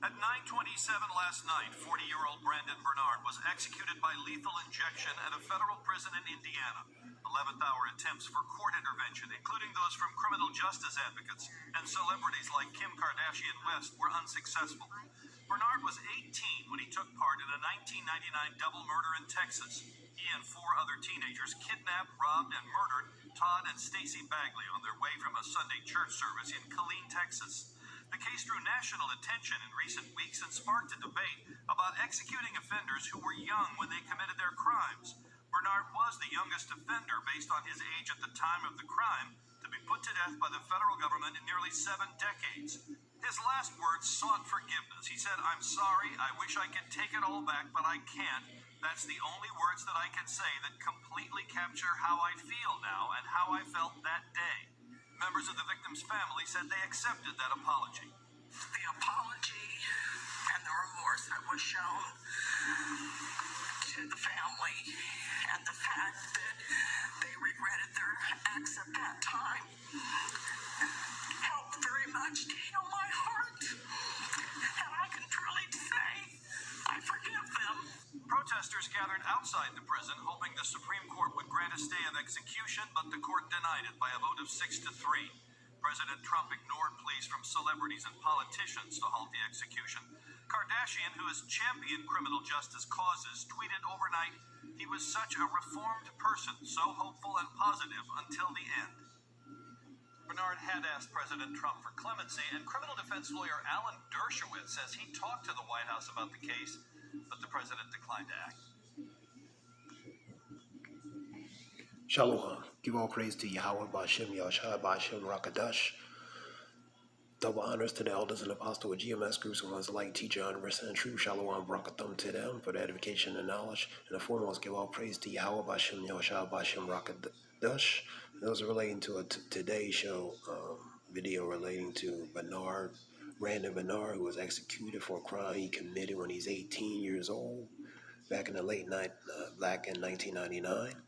At 9:27 last night, 40-year-old Brandon Bernard was executed by lethal injection at a federal prison in Indiana. 11th-hour attempts for court intervention, including those from criminal justice advocates and celebrities like Kim Kardashian West, were unsuccessful. Bernard was 18 when he took part in a 1999 double murder in Texas. He and 4 other teenagers kidnapped, robbed, and murdered Todd and Stacy Bagley on their way from a Sunday church service in Killeen, Texas. The case drew national attention in recent weeks and sparked a debate about executing offenders who were young when they committed their crimes. Bernard was the youngest offender based on his age at the time of the crime to be put to death by the federal government in nearly 7 decades. His last words sought forgiveness. He said, "I'm sorry, I wish I could take it all back, but I can't. That's the only words that I can say that completely capture how I feel now and how I felt that day." Members of the victim's family said they accepted that apology. The apology and the remorse that was shown to the family and the fact that they regretted their acts at that time helped very much to heal my heart. And I can truly say I forgive them. Protesters gathered outside the prison, hoping the Supreme Court would grant a stay of execution, but the court denied it by a vote of 6-3. President Trump ignored pleas from celebrities and politicians to halt the execution. Kardashian, who has championed criminal justice causes, tweeted overnight, "He was such a reformed person, so hopeful and positive until the end." Bernard had asked President Trump for clemency, and criminal defense lawyer Alan Dershowitz says he talked to the White House about the case, but the president declined to act. Shalom. Give all praise to Yahweh, Ba'ashem, Yahshua, Ba'ashem, Rakadash. Double honors to the elders and apostles of GMS groups who was like teacher, honors, and true. Shalom, Barakathum to them for the edification and knowledge. And the foremost, give all praise to Yahweh, Ba'ashem, Yahshua, Ba'ashem, Rakadash. Those are relating to a today's show video relating to Brandon Bernard, who was executed for a crime he committed when he's 18 years old, back in the late night, back in 1999.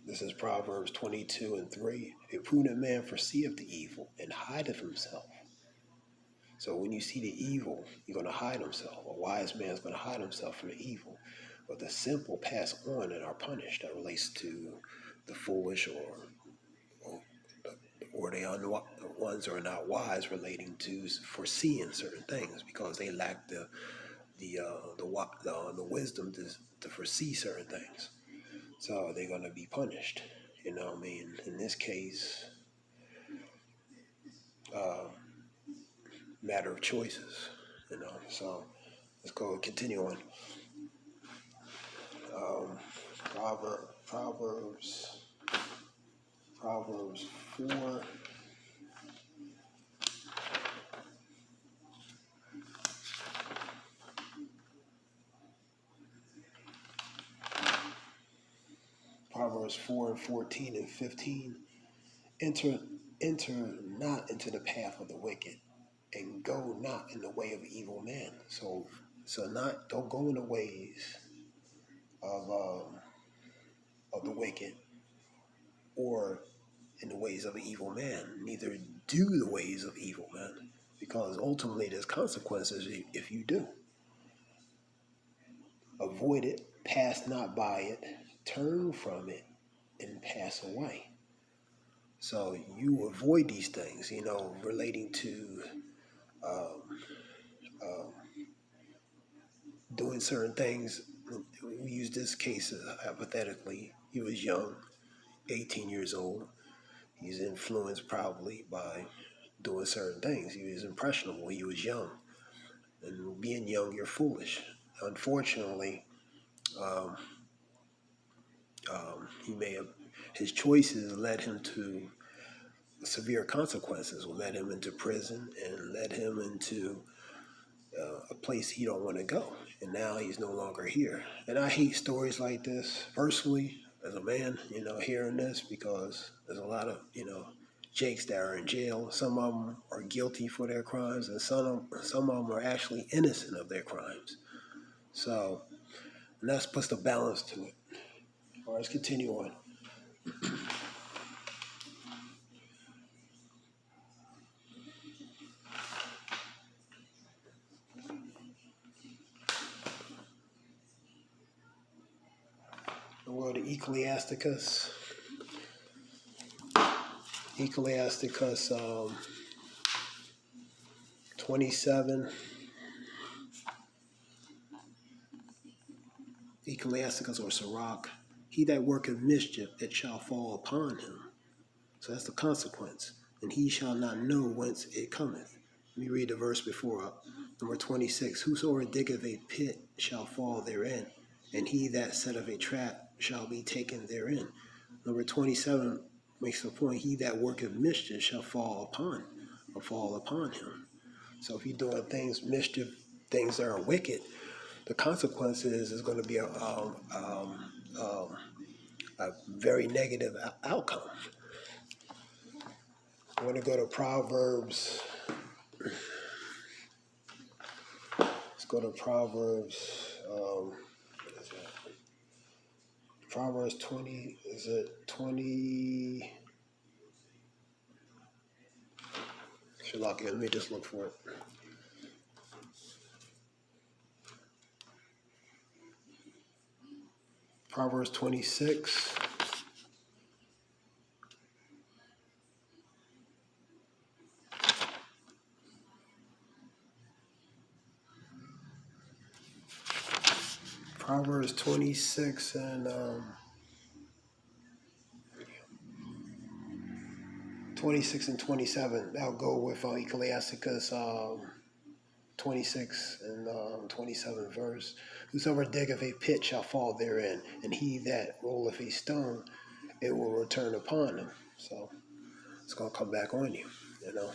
This is Proverbs 22:3. A prudent man foreseeth the evil and hideth himself. So when you see the evil, you're going to hide himself. A wise man is going to hide himself from the evil. But the simple pass on and are punished. That relates to the foolish or they are ones who are not wise, relating to foreseeing certain things because they lack the wisdom to foresee certain things. So they're going to be punished. You know what I mean? In this case, matter of choices. You know. So let's go and continue on. Proverbs 4. Proverbs 4:14 and 15. Enter not into the path of the wicked, and go not in the way of evil men. So don't go in the ways of the wicked, or in the ways of an evil man. Neither do the ways of evil men, because ultimately there's consequences if you do. Avoid it, pass not by it, turn from it, and pass away. So you avoid these things, relating to doing certain things. We use this case hypothetically. He was young, 18 years old. He's influenced probably by doing certain things. He was impressionable. He was young. And being young, you're foolish. Unfortunately, his choices led him to severe consequences, led him into prison and led him into a place he don't want to go. And now he's no longer here. And I hate stories like this personally as a man, hearing this, because there's a lot of, jakes that are in jail. Some of them are guilty for their crimes, and some of them are actually innocent of their crimes. So, and that puts the balance to it. All right, let's continue on. Well, the Ecclesiasticus. Ecclesiasticus 27. Ecclesiasticus or Sirach. He that worketh mischief, it shall fall upon him. So that's the consequence. And he shall not know whence it cometh. Let me read the verse before. Number 26. Whosoever diggeth a pit shall fall therein, and he that setteth a trap shall be taken therein. Number 27 makes the point, he that worketh mischief shall fall upon him. So if you're doing things, mischief, things that are wicked, the consequence is going to be a very negative outcome. I want to go to Proverbs. Let's go to Proverbs. What is that? Proverbs 20. Is it 20? Sherlock, let me just look for it. Proverbs 26. Proverbs 26 and 26 and 27. I'll go with Ecclesiasticus 26 and 27 verse. Whosoever diggeth a pit shall fall therein, and he that rolleth a stone, it will return upon him. So it's going to come back on you, you know.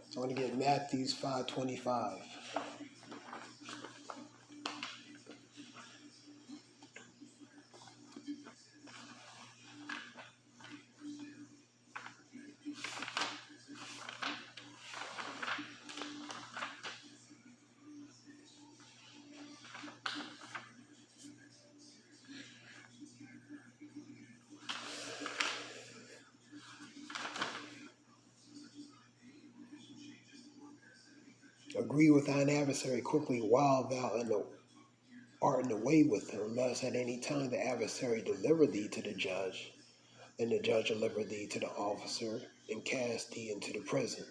So I'm going to get Matthew 5:25. Agree with thine adversary quickly while thou art in the way with him, lest at any time the adversary deliver thee to the judge, and the judge deliver thee to the officer, and cast thee into the prison.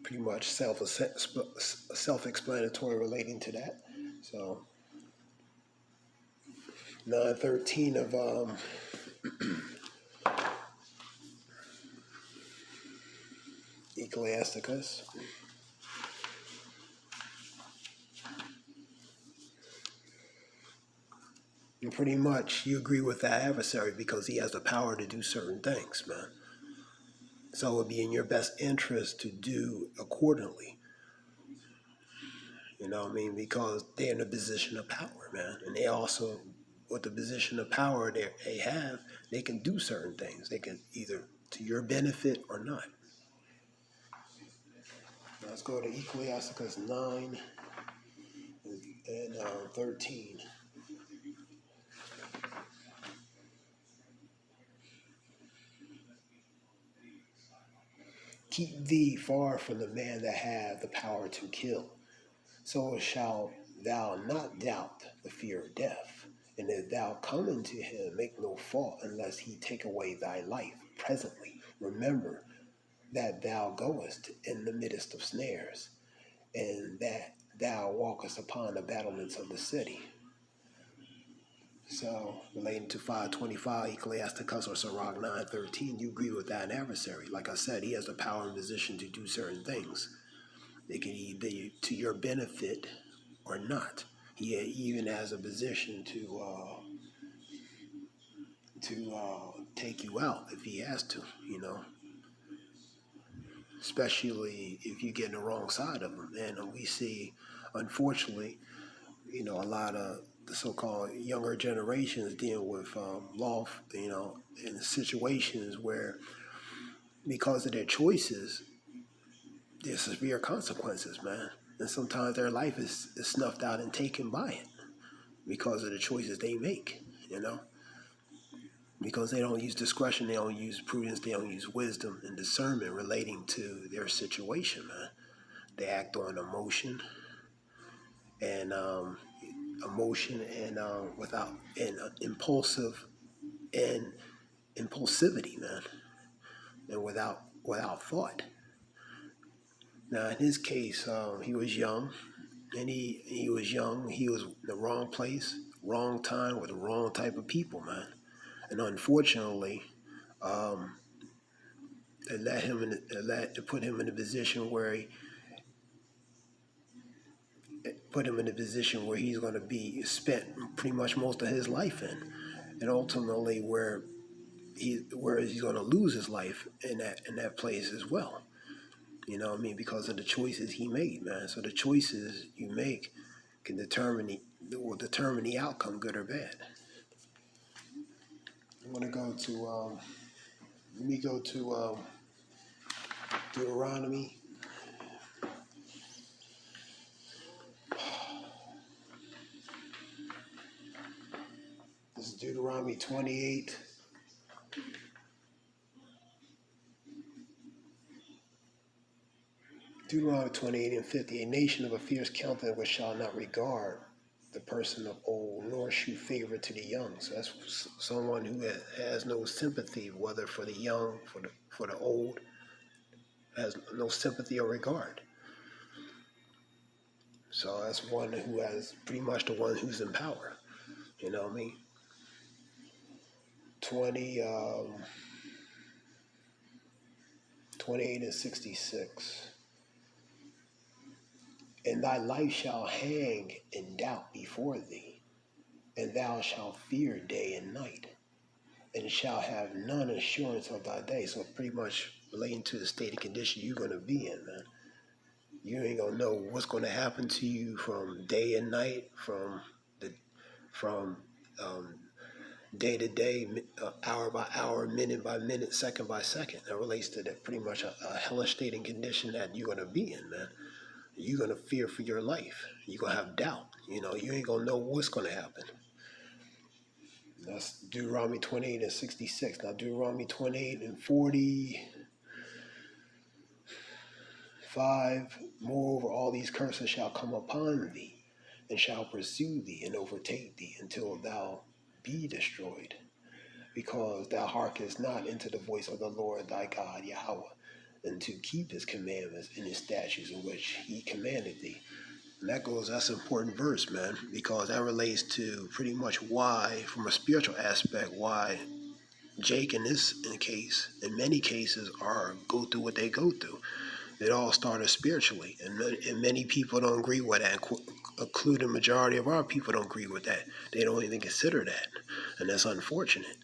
Pretty much self-explanatory relating to that. So 9:13 of Ecclesiasticus. And pretty much you agree with that adversary because he has the power to do certain things, man. So it would be in your best interest to do accordingly. You know what I mean? Because they're in a position of power, man. And they also, with the position of power they have, they can do certain things. They can either to your benefit or not. Now let's go to Ecclesiasticus 9 and 13. Keep thee far from the man that hath the power to kill, so shalt thou not doubt the fear of death. And if thou come unto him, make no fault, unless he take away thy life presently. Remember that thou goest in the midst of snares, and that thou walkest upon the battlements of the city. So, relating to 5:25, Ecclesiasticus or Sirach 9:13, you agree with thine adversary. Like I said, he has the power and position to do certain things. They can either be to your benefit or not. He even has a position to take you out if he has to, you know. Especially if you get in the wrong side of him. And we see, unfortunately, you know, a lot of the so-called younger generations deal with you know, in situations where, because of their choices, there's severe consequences, man. And sometimes their life is snuffed out and taken by it because of the choices they make, you know. Because they don't use discretion, they don't use prudence, they don't use wisdom and discernment relating to their situation, man. They act on emotion, and emotion and without and impulsive and impulsivity, man, and without thought. Now, in his case, he was young, and he was young. He was in the wrong place, wrong time, with the wrong type of people, man. And unfortunately, um, it put him in a position where he's going to be spent pretty much most of his life in, and ultimately where he's going to lose his life in that place as well. You know what I mean? Because of the choices he made, man. So the choices you make can will determine the outcome, good or bad. I'm gonna go to let me go to Deuteronomy. This is Deuteronomy 28. Deuteronomy 28 and 50. A nation of a fierce countenance which shall not regard the person of old, nor shew favor to the young. So that's someone who has no sympathy, whether for the young, for the old, has no sympathy or regard. So that's one who has pretty much the one who's in power. You know what I mean? 28 and 66. And thy life shall hang in doubt before thee, and thou shalt fear day and night, and shall have none assurance of thy day. So pretty much relating to the state of condition you're going to be in, man. You ain't going to know what's going to happen to you from day and night, from day to day, hour by hour, minute by minute, second by second. That relates to that pretty much a hellish state and condition that you're going to be in, man. You're going to fear for your life. You're going to have doubt. You know, you ain't going to know what's going to happen. That's Deuteronomy 28 and 66. Now, Deuteronomy 28 and 45. Moreover, all these curses shall come upon thee, and shall pursue thee, and overtake thee, until thou be destroyed, because thou hearkenest not into the voice of the Lord thy God, Yahweh, and to keep his commandments and his statutes in which he commanded thee. And that's an important verse, man, because that relates to pretty much why, from a spiritual aspect, why Jake in many cases, go through what they go through. It all started spiritually, and many people don't agree with that, including the majority of our people don't agree with that. They don't even consider that, and that's unfortunate.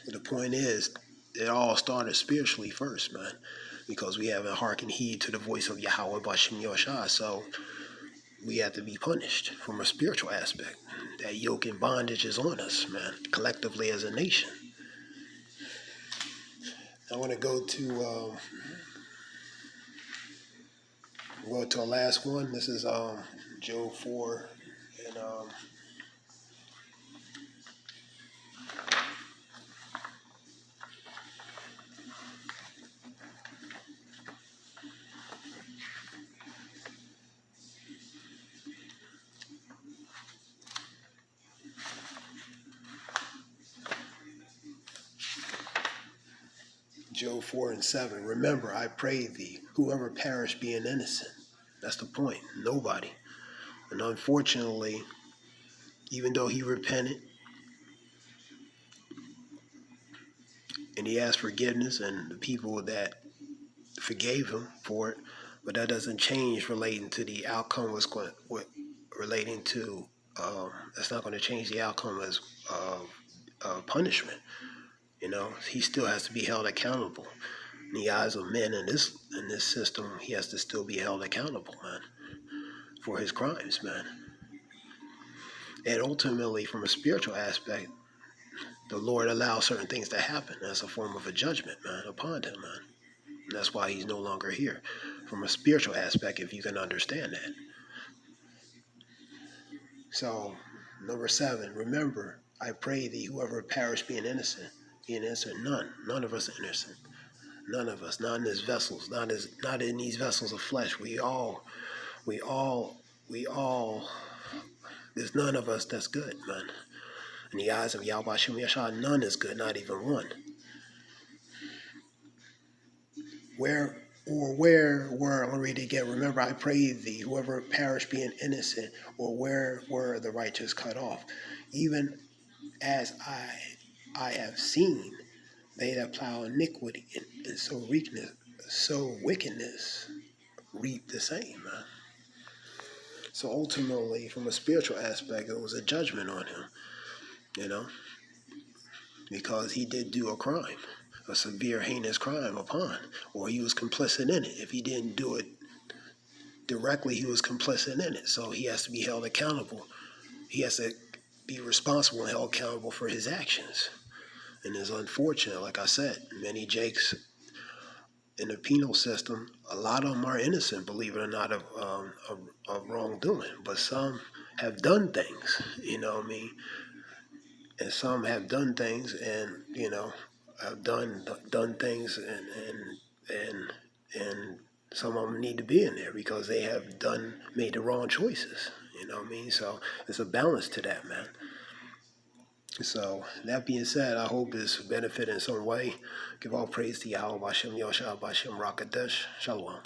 But the point is, it all started spiritually first, man, because we haven't hearkened heed to the voice of Yahweh Bashim Yoshai, so we have to be punished from a spiritual aspect. That yoke and bondage is on us, man, collectively as a nation. I want to go to our last one. This is Job 4 and Job 4 and 7. Remember, I pray thee, whoever perish being innocent. That's the point. Nobody. And unfortunately, even though he repented and he asked forgiveness, and the people that forgave him for it, but that doesn't change relating to the outcome. That's not going to change the outcome as punishment. You know, he still has to be held accountable. In the eyes of men in this system, he has to still be held accountable, man, for his crimes, man. And ultimately, from a spiritual aspect, the Lord allows certain things to happen as a form of a judgment, man, upon him, man. And that's why he's no longer here. From a spiritual aspect, if you can understand that. So, number 7, remember, I pray thee, whoever perish being innocent, none of us are innocent. None of us, not in these vessels, not in these vessels of flesh. We all We all, there's none of us that's good, man. In the eyes of Yahweh Shem Yashah, none is good, not even one. Where were, I'll read it again. Remember, I pray thee, whoever perished being innocent, or where were the righteous cut off? Even as I have seen, they that plow iniquity and so wickedness reap the same, man. So ultimately, from a spiritual aspect, it was a judgment on him, you know, because he did do a crime, a severe, heinous crime upon, or he was complicit in it. If he didn't do it directly, he was complicit in it. So he has to be held accountable. He has to be responsible and held accountable for his actions. And it's unfortunate, like I said, many Jakes in the penal system, a lot of them are innocent, believe it or not, of wrongdoing. But some have done things, you know what I mean? And some have done things and, you know, have done things and some of them need to be in there because they have made the wrong choices, you know what I mean? So there's a balance to that, man. So that being said, I hope this benefit in some way. Give all praise to Yahweh Bashem Yosha Bashem Rakadesh. Shalom.